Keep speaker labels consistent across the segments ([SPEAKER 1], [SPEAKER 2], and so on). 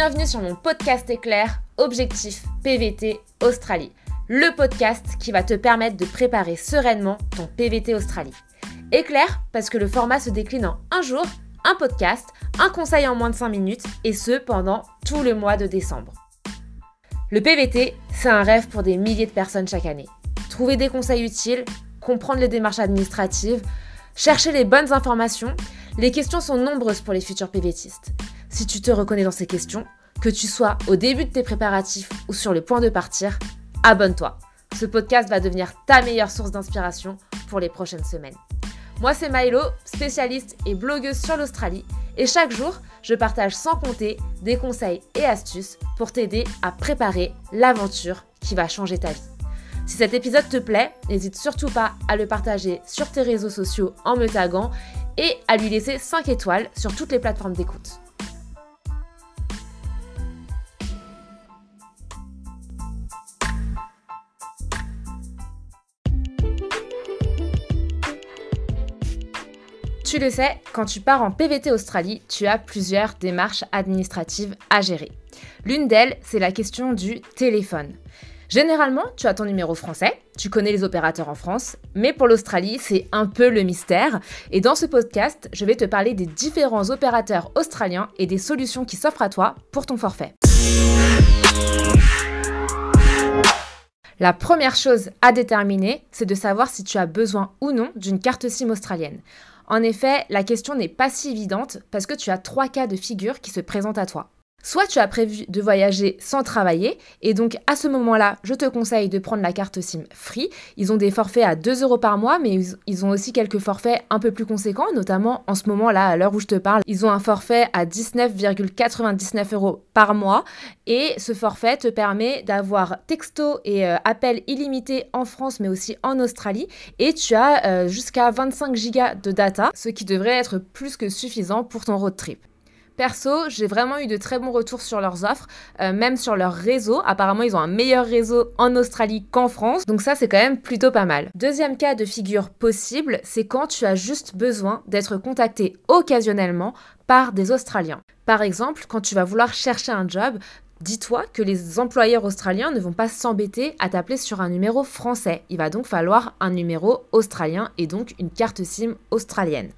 [SPEAKER 1] Bienvenue sur mon podcast éclair Objectif PVT Australie, le podcast qui va te permettre de préparer sereinement ton PVT Australie. Éclair parce que le format se décline en un jour, un podcast, un conseil en moins de 5 minutes et ce pendant tout le mois de décembre. Le PVT, c'est un rêve pour des milliers de personnes chaque année. Trouver des conseils utiles, comprendre les démarches administratives, chercher les bonnes informations, les questions sont nombreuses pour les futurs PVTistes. Si tu te reconnais dans ces questions, que tu sois au début de tes préparatifs ou sur le point de partir, abonne-toi. Ce podcast va devenir ta meilleure source d'inspiration pour les prochaines semaines. Moi, c'est Maïlo, spécialiste et blogueuse sur l'Australie. Et chaque jour, je partage sans compter des conseils et astuces pour t'aider à préparer l'aventure qui va changer ta vie. Si cet épisode te plaît, n'hésite surtout pas à le partager sur tes réseaux sociaux en me taguant et à lui laisser 5 étoiles sur toutes les plateformes d'écoute. Tu le sais, quand tu pars en PVT Australie, tu as plusieurs démarches administratives à gérer. L'une d'elles, c'est la question du téléphone. Généralement, tu as ton numéro français, tu connais les opérateurs en France, mais pour l'Australie, c'est un peu le mystère. Et dans ce podcast, je vais te parler des différents opérateurs australiens et des solutions qui s'offrent à toi pour ton forfait. La première chose à déterminer, c'est de savoir si tu as besoin ou non d'une carte SIM australienne. En effet, la question n'est pas si évidente parce que tu as 3 cas de figure qui se présentent à toi. Soit tu as prévu de voyager sans travailler et donc à ce moment-là, je te conseille de prendre la carte SIM Free. Ils ont des forfaits à 2 € par mois, mais ils ont aussi quelques forfaits un peu plus conséquents, notamment en ce moment-là, à l'heure où je te parle. Ils ont un forfait à 19,99 € par mois et ce forfait te permet d'avoir texto et appels illimités en France, mais aussi en Australie. Et tu as jusqu'à 25 gigas de data, ce qui devrait être plus que suffisant pour ton road trip. Perso, j'ai vraiment eu de très bons retours sur leurs offres, même sur leur réseau. Apparemment, ils ont un meilleur réseau en Australie qu'en France, donc ça, c'est quand même plutôt pas mal. Deuxième cas de figure possible, c'est quand tu as juste besoin d'être contacté occasionnellement par des Australiens. Par exemple, quand tu vas vouloir chercher un job, dis-toi que les employeurs australiens ne vont pas s'embêter à t'appeler sur un numéro français. Il va donc falloir un numéro australien et donc une carte SIM australienne.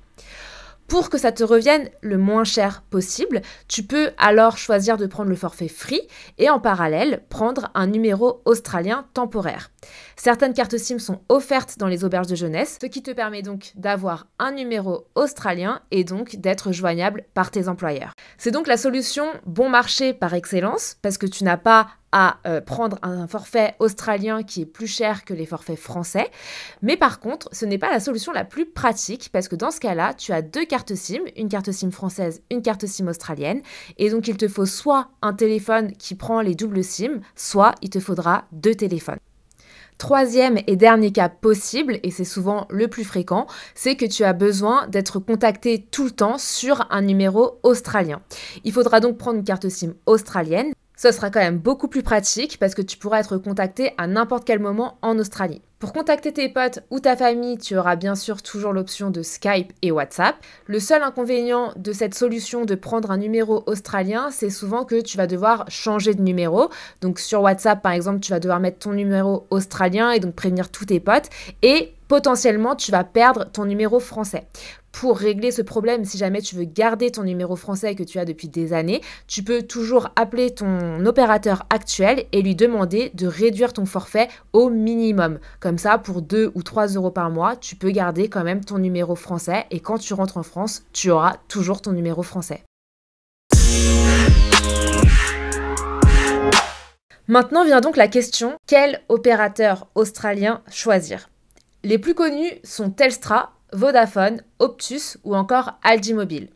[SPEAKER 1] Pour que ça te revienne le moins cher possible, tu peux alors choisir de prendre le forfait Free et en parallèle prendre un numéro australien temporaire. Certaines cartes SIM sont offertes dans les auberges de jeunesse, ce qui te permet donc d'avoir un numéro australien et donc d'être joignable par tes employeurs. C'est donc la solution bon marché par excellence parce que tu n'as pas à prendre un forfait australien qui est plus cher que les forfaits français. Mais par contre, ce n'est pas la solution la plus pratique parce que dans ce cas-là, tu as 2 cartes SIM, une carte SIM française, une carte SIM australienne. Et donc, il te faut soit un téléphone qui prend les doubles SIM, soit il te faudra 2 téléphones. Troisième et dernier cas possible, et c'est souvent le plus fréquent, c'est que tu as besoin d'être contacté tout le temps sur un numéro australien. Il faudra donc prendre une carte SIM australienne. Ce sera quand même beaucoup plus pratique parce que tu pourras être contacté à n'importe quel moment en Australie. Pour contacter tes potes ou ta famille, tu auras bien sûr toujours l'option de Skype et WhatsApp. Le seul inconvénient de cette solution de prendre un numéro australien, c'est souvent que tu vas devoir changer de numéro. Donc sur WhatsApp, par exemple, tu vas devoir mettre ton numéro australien et donc prévenir tous tes potes. Et potentiellement, tu vas perdre ton numéro français. Pour régler ce problème, si jamais tu veux garder ton numéro français que tu as depuis des années, tu peux toujours appeler ton opérateur actuel et lui demander de réduire ton forfait au minimum. Comme ça, pour 2 ou 3 € par mois, tu peux garder quand même ton numéro français et quand tu rentres en France, tu auras toujours ton numéro français. Maintenant vient donc la question, quel opérateur australien choisir ? Les plus connus sont Telstra, Vodafone, Optus ou encore Aldi Mobile.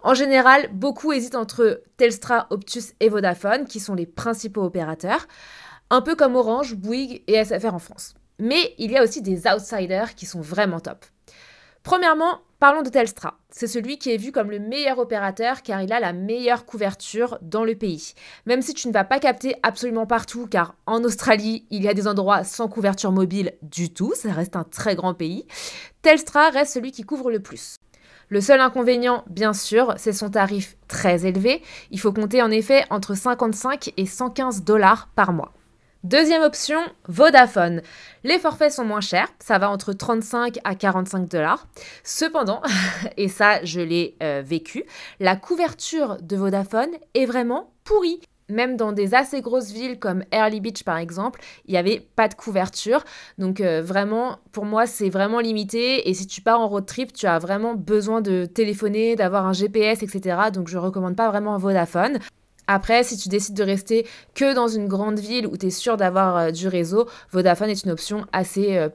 [SPEAKER 1] En général, beaucoup hésitent entre Telstra, Optus et Vodafone, qui sont les principaux opérateurs, un peu comme Orange, Bouygues et SFR en France. Mais il y a aussi des outsiders qui sont vraiment top. Premièrement, parlons de Telstra. C'est celui qui est vu comme le meilleur opérateur car il a la meilleure couverture dans le pays. Même si tu ne vas pas capter absolument partout car en Australie, il y a des endroits sans couverture mobile du tout, ça reste un très grand pays, Telstra reste celui qui couvre le plus. Le seul inconvénient, bien sûr, c'est son tarif très élevé. Il faut compter en effet entre 55 et 115 $ par mois. Deuxième option, Vodafone. Les forfaits sont moins chers, ça va entre 35 à 45 $. Cependant, et ça je l'ai vécu, la couverture de Vodafone est vraiment pourrie. Même dans des assez grosses villes comme Early Beach par exemple, il n'y avait pas de couverture. Donc vraiment, pour moi, c'est vraiment limité. Et si tu pars en road trip, tu as vraiment besoin de téléphoner, d'avoir un GPS, etc. Donc je ne recommande pas vraiment Vodafone. Après, si tu décides de rester que dans une grande ville où tu es sûr d'avoir du réseau, Vodafone est une option assez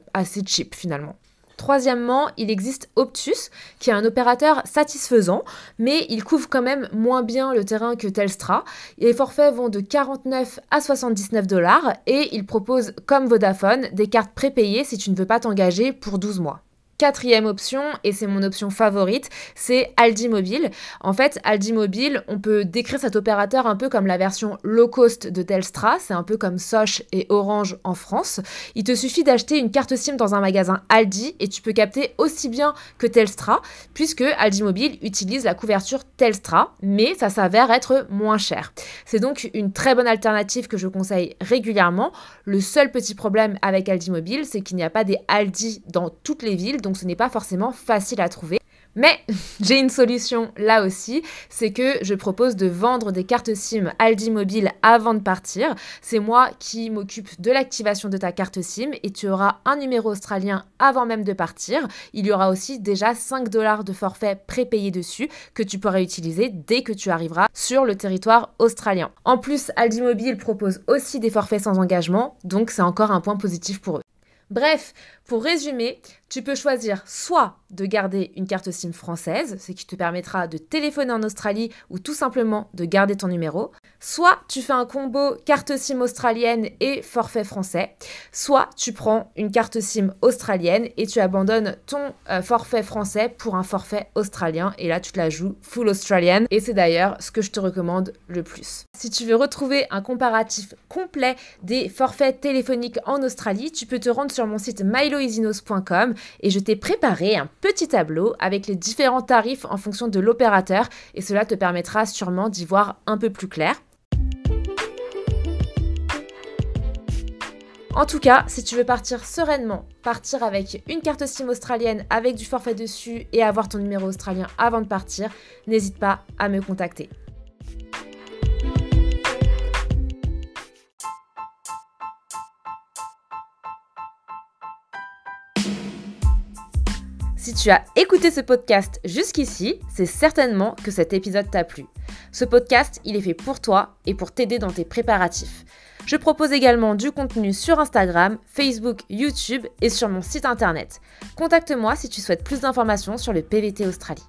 [SPEAKER 1] cheap finalement. Troisièmement, il existe Optus, qui est un opérateur satisfaisant, mais il couvre quand même moins bien le terrain que Telstra. Les forfaits vont de 49 à 79 $ et il propose, comme Vodafone, des cartes prépayées si tu ne veux pas t'engager pour 12 mois. Quatrième option, et c'est mon option favorite, c'est Aldi Mobile. En fait, Aldi Mobile, on peut décrire cet opérateur un peu comme la version low cost de Telstra, c'est un peu comme Sosh et Orange en France. Il te suffit d'acheter une carte SIM dans un magasin Aldi et tu peux capter aussi bien que Telstra, puisque Aldi Mobile utilise la couverture Telstra, mais ça s'avère être moins cher. C'est donc une très bonne alternative que je conseille régulièrement. Le seul petit problème avec Aldi Mobile, c'est qu'il n'y a pas des Aldi dans toutes les villes, donc ce n'est pas forcément facile à trouver. Mais j'ai une solution là aussi, c'est que je propose de vendre des cartes SIM Aldi Mobile avant de partir. C'est moi qui m'occupe de l'activation de ta carte SIM et tu auras un numéro australien avant même de partir. Il y aura aussi déjà 5 $ de forfait prépayé dessus que tu pourras utiliser dès que tu arriveras sur le territoire australien. En plus, Aldi Mobile propose aussi des forfaits sans engagement, donc c'est encore un point positif pour eux. Bref, pour résumer, tu peux choisir soit de garder une carte SIM française, ce qui te permettra de téléphoner en Australie ou tout simplement de garder ton numéro, soit tu fais un combo carte SIM australienne et forfait français, soit tu prends une carte SIM australienne et tu abandonnes ton forfait français pour un forfait australien et là tu te la joues full australienne et c'est d'ailleurs ce que je te recommande le plus. Si tu veux retrouver un comparatif complet des forfaits téléphoniques en Australie, tu peux te rendre sur mon site miloeasynos.com et je t'ai préparé un petit tableau avec les différents tarifs en fonction de l'opérateur et cela te permettra sûrement d'y voir un peu plus clair. En tout cas, si tu veux partir sereinement, partir avec une carte SIM australienne avec du forfait dessus et avoir ton numéro australien avant de partir, n'hésite pas à me contacter. Si tu as écouté ce podcast jusqu'ici, c'est certainement que cet épisode t'a plu. Ce podcast, il est fait pour toi et pour t'aider dans tes préparatifs. Je propose également du contenu sur Instagram, Facebook, YouTube et sur mon site internet. Contacte-moi si tu souhaites plus d'informations sur le PVT Australie.